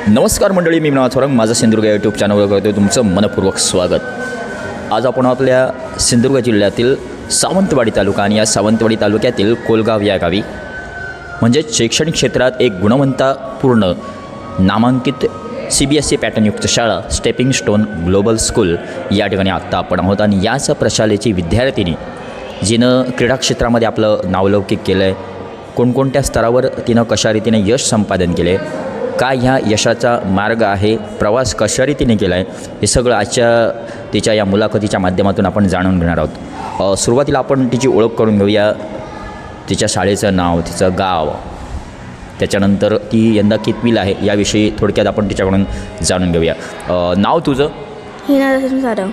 नमस्कार मंडळी, मी विनोद थोरंग. माझं सिंधुदुर्ग यूट्यूब चॅनलवर करतो तुमचं मनपूर्वक स्वागत. आज आपण आपल्या सिंधुदुर्ग जिल्ह्यातील सावंतवाडी तालुका आणि या सावंतवाडी तालुक्यातील कोलगाव या गावी म्हणजे शैक्षणिक क्षेत्रात एक गुणवंतापूर्ण नामांकित CBSE पॅटर्नयुक्त शाळा स्टेपिंग स्टोन ग्लोबल स्कूल या ठिकाणी आत्ता आपण आहोत. आणि याच प्रशालेची विद्यार्थिनी जिनं क्रीडा क्षेत्रामध्ये आपलं नावलौकिक केलं आहे, कोणकोणत्या स्तरावर तिनं कशा रीतीने यश संपादन केले, काय ह्या यशाचा मार्ग आहे, प्रवास कशा रीतीने केला आहे, हे सगळं आजच्या तिच्या या मुलाखतीच्या माध्यमातून आपण जाणून घेणार आहोत. सुरुवातीला आपण तिची ओळख करून घेऊया. तिच्या शाळेचं नाव, तिचं गाव, त्याच्यानंतर ती यंदा कितवीला आहे याविषयी थोडक्यात आपण तिच्याकडून जाणून घेऊया. नाव तुझं? हिना सारंग.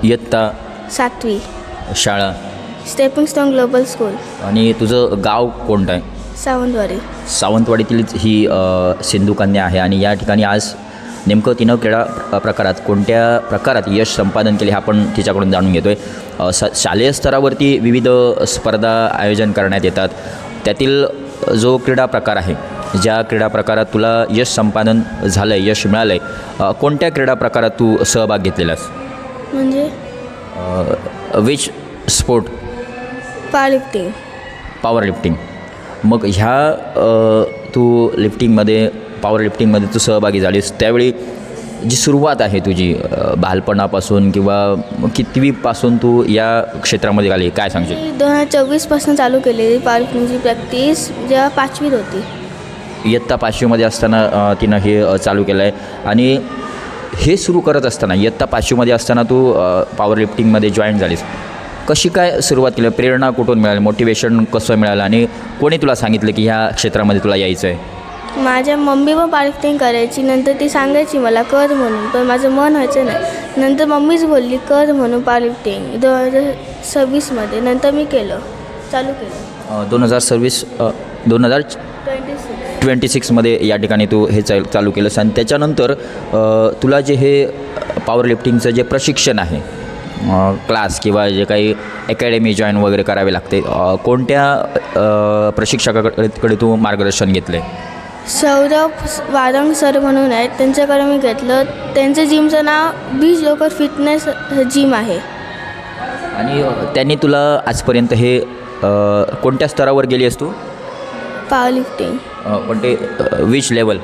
इयत्ता 7वी. शाळा? Stepping stone global school. आणि तुझं गाव कोणतं आहे? सावंतवाडी. सावंतवाडीतीलच ही सिंधू कन्या आहे. आणि या ठिकाणी आज नेमकं तिनं क्रीडा प्रकारात कोणत्या प्रकारात यश संपादन केले हे आपण तिच्याकडून जाणून घेतो आहे. शालेय स्तरावरती विविध स्पर्धा आयोजन करण्यात येतात. त्यातील जो क्रीडा प्रकार आहे, ज्या क्रीडा प्रकारात तुला यश संपादन झालं आहे, यश मिळालं आहे, कोणत्या क्रीडा प्रकारात तू सहभाग घेतलेलास? म्हणजे which sport? Powerlifting. Power lifting. मग ह्या तू लिफ्टिंगमध्ये, पॉवर लिफ्टिंगमध्ये तू सहभागी झालीस त्यावेळी जी सुरुवात आहे तुझी बालपणापासून किंवा कितवीपासून तू या क्षेत्रामध्ये आली, काय सांगशील? 2024पासून चालू केलेली पावरलिफ्टिंगची प्रॅक्टिस जेव्हा 5वीत होती. इयत्ता 5वीमध्ये असताना तिनं हे चालू केलं आहे. आणि हे सुरू करत असताना, इयत्ता 5वीमध्ये असताना तू पॉवर लिफ्टिंगमध्ये जॉईन झालीस. कशी काय सुरुवात केली? प्रेरणा कुठून मिळाली? मोटिवेशन कसं मिळालं? आणि कोणी तुला सांगितलं की ह्या क्षेत्रामध्ये तुला यायचं आहे? माझ्या मम्मी पण पावरलिफ्टिंग करायची. नंतर ती सांगायची मला कर म्हणून, पण माझं मन व्हायचं नाही. नंतर मम्मीच बोलली कर म्हणून पावरलिफ्टिंग 2026मध्ये. नंतर मी चालू केलं. 2026मध्ये या ठिकाणी तू हे चालू केलंस. आणि त्याच्यानंतर तुला जे हे पॉवर लिफ्टिंगचं जे प्रशिक्षण आहे, क्लास किंवा जे काही अकॅडमी जॉईन वगैरे करावे लागते, कोणत्या प्रशिक्षकाकडे तू मार्गदर्शन घेतलं आहे? सौरभ वारंग सर म्हणून आहेत, त्यांच्याकडे मी घेतलं. त्यांचं जिमचं नाव बीच लोकर फिटनेस जिम आहे. आणि त्यांनी तुला आजपर्यंत हे कोणत्या स्तरावर गेली आहेस तू? पावरलिफ्टिंग. कोणते, which level?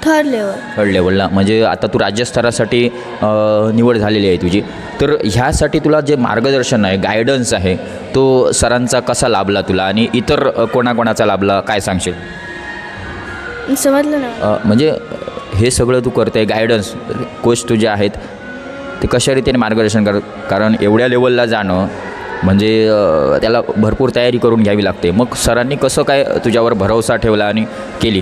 3rd level. 3rd लेवलला. म्हणजे आता तू राज्यस्तरासाठी निवड झालेली आहे तुझी. तर ह्यासाठी तुला जे मार्गदर्शन आहे, गायडन्स आहे, तो सरांचा कसा लाभला तुला आणि इतर कोणाकोणाचा लाभला, काय सांगशील? समजलं ना? म्हणजे हे सगळं तू करते, गायडन्स कोच तुझे आहेत, ते कशा रीतीने मार्गदर्शन कारण एवढ्या लेवलला जाणं म्हणजे त्याला भरपूर तयारी करून घ्यावी लागते. मग सरांनी कसं काय तुझ्यावर भरवसा ठेवला आणि केली?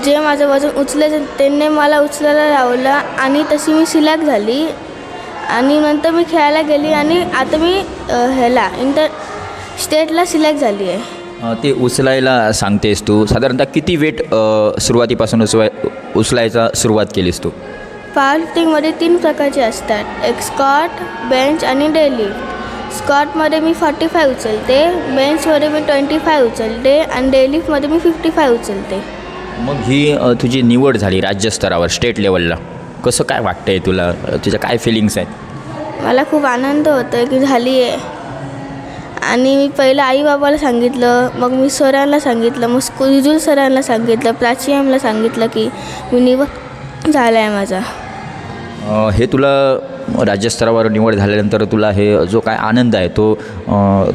जे माझं वजन उचलायचं त्यांनी मला उचलायला लावलं आणि तशी मी सिलेक्ट झाली. आणि नंतर मी खेळायला गेली आणि आता मी स्टेटला सिलेक्ट झाली आहे. ते उचलायला सांगतेस तू, साधारणतः किती वेट सुरुवातीपासून उचलायचा सुरुवात केलीस तू? पावरलिफ्टिंगमध्ये 3 प्रकारचे असतात, एक स्क्वॉट, बेंच आणि डेडलिफ्ट. स्क्वॉटमध्ये मी 45 उचलते, बेंचमध्ये मी 25 उचलते आणि डेडलिफ्टमध्ये मी 55 उचलते. मग ही तुझी निवड झाली राज्यस्तरावर, स्टेट लेवलला, कसं काय वाटतं आहे तुला? तुझ्या काय फिलिंग्स आहेत? मला खूप आनंद होतो आहे की झाली आहे. आणि मी पहिलं आईबाबाला सांगितलं, मग मी सरांना सांगितलं, मग रिजुल सरांना सांगितलं, प्राची मॅमला सांगितलं की मी निवड झाला आहे माझा. हे तुला राज्यस्तरावर निवड झाल्यानंतर तुला हे जो काय आनंद आहे तो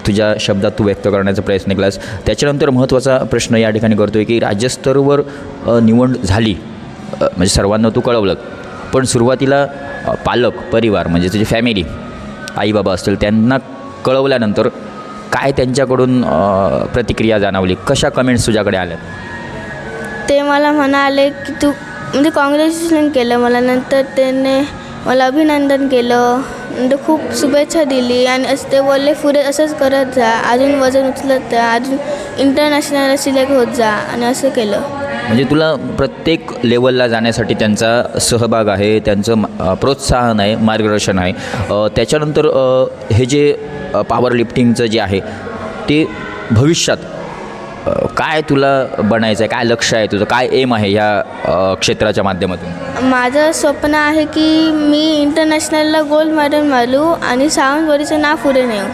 तुझ्या शब्दात तू व्यक्त करण्याचा प्रयत्न केलास. त्याच्यानंतर महत्त्वाचा प्रश्न या ठिकाणी करतो आहे की राज्यस्तरावर निवड झाली म्हणजे सर्वांना तू कळवलं, पण सुरुवातीला पालक, परिवार म्हणजे तुझी फॅमिली, आईबाबा असतील, त्यांना कळवल्यानंतर काय त्यांच्याकडून प्रतिक्रिया जाणवली? कशा कमेंट्स तुझ्याकडे आल्या? ते मला म्हणाले की तू म्हणजे कॉंग्रॅच्युलेशन केलं मला. नंतर त्यांनी मला अभिनंदन केलं, नंतर खूप शुभेच्छा दिली आणि ते बोलले पुढे असंच करत जा, अजून वजन उचलत जा, अजून इंटरनॅशनलला सिलेक्ट होत जा, आणि असं केलं. म्हणजे तुला प्रत्येक लेवलला जाण्यासाठी त्यांचा सहभाग आहे, त्यांचं प्रोत्साहन आहे, मार्गदर्शन आहे. त्याच्यानंतर हे जे पॉवर लिफ्टिंगचं जे आहे ते भविष्यात काय तुला बनायचं आहे, काय लक्ष आहे तुझं, काय एम आहे ह्या क्षेत्राच्या माध्यमातून? माझं स्वप्न आहे की मी इंटरनॅशनलला गोल्ड मेडल मिळवू आणि सावंतवाडीचं नाव पुढे नेऊ.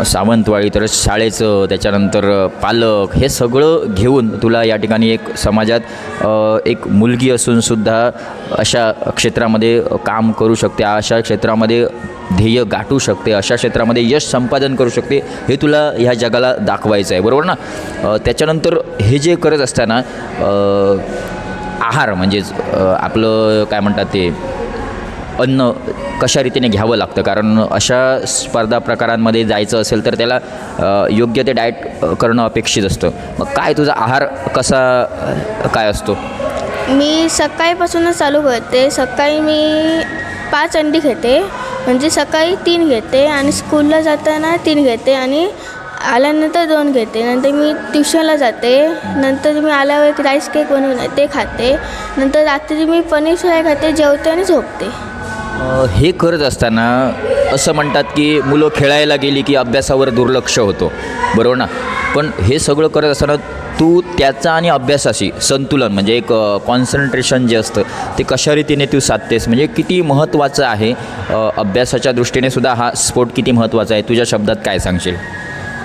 सावंतवाडी तर शाळेचं, त्याच्यानंतर पालक, हे सगळं घेऊन तुला या ठिकाणी एक समाजात एक मुलगी असूनसुद्धा अशा क्षेत्रामध्ये काम करू शकते, अशा क्षेत्रामध्ये ध्येय गाठू शकते, अशा क्षेत्रामध्ये यश संपादन करू शकते, हे तुला ह्या जगाला दाखवायचं आहे, बरोबर ना? त्याच्यानंतर हे जे करत असताना आहार म्हणजेच आपलं काय म्हणतात ते अन्न कशा रीतीने घ्यावं लागतं, कारण अशा स्पर्धा प्रकारांमध्ये जायचं असेल तर त्याला योग्य ते डाएट करणं अपेक्षित असतं. मग काय तुझा आहार कसा काय असतो? मी सकाळीपासूनच चालू करते. सकाळी मी 5 अंडी घेते, म्हणजे सकाळी 3 घेते आणि स्कूलला जाताना 3 घेते आणि आल्यानंतर 2 घेते. नंतर मी ट्युशनला जाते, नंतर मी आल्यावर एक राईस केक बनवून ते खाते, नंतर रात्री मी पनीर फ्राय खाते, जेवते आणि झोपते. हे करत असताना असं म्हणतात की मुलं खेळायला गेली की अभ्यासावर दुर्लक्ष होतो, बरोबर ना? पण हे सगळं करत असताना तू त्याचा आणि अभ्यासाशी संतुलन म्हणजे एक कॉन्सन्ट्रेशन जे असतं ते कशा रीतीने तू साधतेस, म्हणजे किती महत्त्वाचं आहे अभ्यासाच्या दृष्टीने सुद्धा हा स्पोर्ट किती महत्त्वाचा आहे, तुझ्या शब्दात काय सांगशील?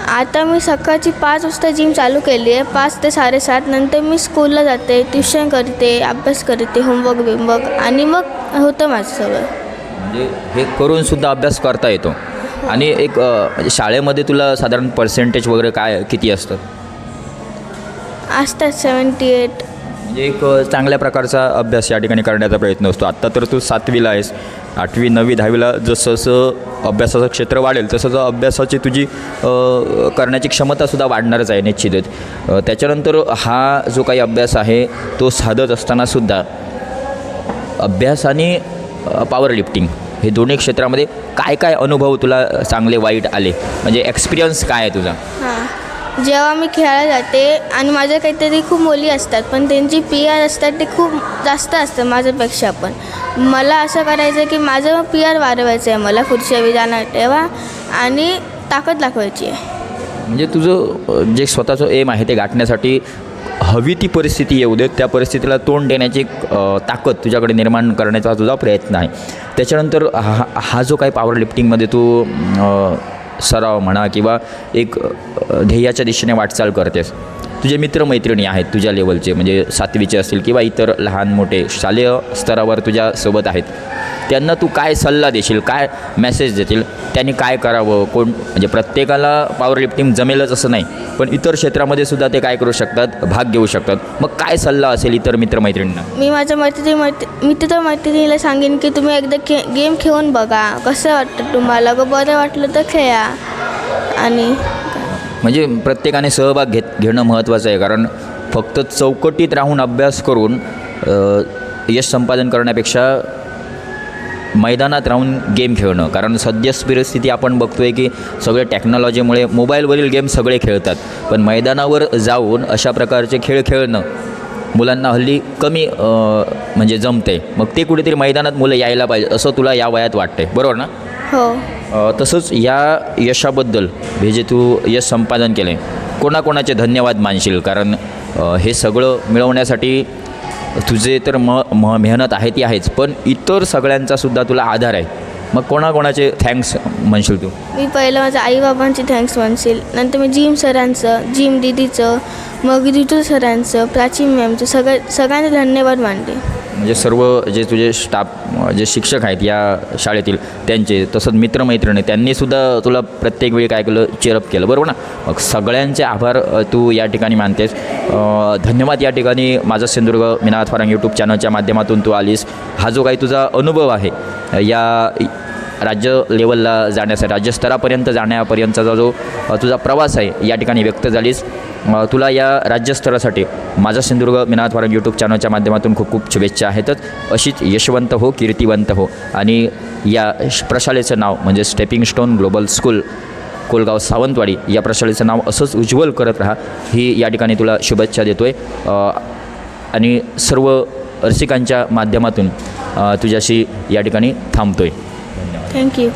आता मी सकाळची 5 वाजता जिम चालू केली आहे, 5 ते 7:30. नंतर मी स्कूलला जाते, ट्युशन करते, अभ्यास करते, होमवर्क आणि मग होतं माझं सगळं. म्हणजे हे करूनसुद्धा अभ्यास करता येतो. आणि एक म्हणजे शाळेमध्ये तुला साधारण पर्सेंटेज वगैरे काय किती असतं? असतात 78. म्हणजे एक चांगल्या प्रकारचा अभ्यास या ठिकाणी करण्याचा प्रयत्न असतो. आत्ता तर तू 7वीला आहेस, 8वी 9वी 10वीला जसं जसं अभ्यासाचं क्षेत्र वाढेल तसं जसं अभ्यासाची तुझी करण्याची क्षमतासुद्धा वाढणारच आहे निश्चितच. त्याच्यानंतर हा जो काही अभ्यास आहे तो साधत असतानासुद्धा अभ्यास आणि पॉवर लिफ्टिंग हे दोन्ही क्षेत्रामध्ये काय काय अनुभव तुला चांगले वाईट आले, म्हणजे एक्सपिरियन्स काय आहे तुझा? हां, जेव्हा मी खेळायला जाते आणि माझ्या काहीतरी खूप मुली असतात पण त्यांची PR असतात ते खूप जास्त असतं माझ्यापेक्षा. पण मला असं करायचं आहे की माझं PR वाढवायचं आहे, मला पुढच्या वेळी जाणार तेव्हा आणि ताकद दाखवायची आहे. म्हणजे तुझं जे स्वतःचं एम आहे ते गाठण्यासाठी हवी ती परिस्थिती येऊ दे, त्या परिस्थितीला तोंड देण्याची ताकद तुझ्याकडे निर्माण करण्याचा तुझा प्रयत्न आहे. त्याच्यानंतर हा जो काही पॉवर लिफ्टिंगमध्ये तू सराव म्हणा किंवा एक ध्येयाच्या दिशेने वाटचाल करतेस, तुझे मित्रमैत्रिणी आहेत तुझ्या लेवलचे, म्हणजे 7वीचे असतील किंवा इतर लहान मोठे शालेय स्तरावर तुझ्यासोबत आहेत, त्यांना तू काय सल्ला देशील, काय मेसेज देतील, त्यांनी काय करावं? कोण म्हणजे प्रत्येकाला पॉवर लिफ्टिंग जमेलच असं नाही, पण इतर क्षेत्रामध्ये सुद्धा ते काय करू शकतात, भाग घेऊ शकतात. मग काय सल्ला असेल इतर मित्रमैत्रिणींना? मी माझ्या मित्रमैत्रिणीला सांगेन की तुम्ही एकदा गेम खेळून बघा, कसं वाटतं तुम्हाला, बरं वाटलं तर खेळा. आणि म्हणजे प्रत्येकाने सहभाग घेणं महत्त्वाचं आहे, कारण फक्त चौकटीत राहून अभ्यास करून यश संपादन करण्यापेक्षा मैदानात राहून गेम खेळणं, कारण सद्यस्थ परिस्थिती आपण बघतो आहे की सगळे टेक्नॉलॉजीमुळे मोबाईलवरील गेम सगळे खेळतात, पण मैदानावर जाऊन अशा प्रकारचे खेळ खेळणं मुलांना हल्ली कमी म्हणजे जमते. मग ते कुठेतरी मैदानात मुलं यायला पाहिजे असं तुला या वयात वाटते, बरोबर ना? हो. तसंच या यशाबद्दल हे जे तू यश संपादन केलं आहे, कोणाकोणाचे धन्यवाद मानशील? कारण हे सगळं मिळवण्यासाठी तुझे तर मेहनत आहे ती आहेच, पण इतर सगळ्यांचासुद्धा तुला आधार आहे. मग कोणाकोणाचे थँक्स म्हणशील तू? मी पहिलं माझ्या आईबाबांची थँक्स म्हणशील, नंतर मी जिम सरांचं, जिम दीदीचं, मग ऋतू सरांचं, प्राचीन मॅमचं, सगळ्यांचे धन्यवाद मानते. म्हणजे सर्व जे तुझे स्टाफ जे शिक्षक आहेत या शाळेतील त्यांचे, तसंच मित्रमैत्रिणी त्यांनीसुद्धा तुला प्रत्येक वेळी काय केलं, चेअरअप केलं, बरोबर ना? मग सगळ्यांचे आभार तू या ठिकाणी मानतेस. धन्यवाद. या ठिकाणी माझा सिंधुदुर्ग मी नाथ फारांग यूट्यूब चॅनलच्या माध्यमातून तू आलीस. हा जो काही तुझा अनुभव आहे या राज्य लेवलला जाण्यासाठी, राज्यस्तरापर्यंत जाण्यापर्यंतचा जो तुझा प्रवास आहे या ठिकाणी व्यक्त झालीस. तुला या राज्यस्तरासाठी माझा सिंधुदुर्ग मी नाथ फारांग यूट्यूब चॅनलच्या माध्यमातून खूप खूप शुभेच्छा आहेतच. अशीच यशवंत हो, कीर्तिवंत हो आणि या प्रशालेचं नाव म्हणजे stepping stone global school Kolgaon Sawantwadi या प्रशालेचं नाव असंच उज्ज्वल करत राहा, ही या ठिकाणी तुला शुभेच्छा देतो आहे. आणि सर्व रसिकांच्या माध्यमातून तुझ्याशी या ठिकाणी थांबतो आहे. थँक्यू.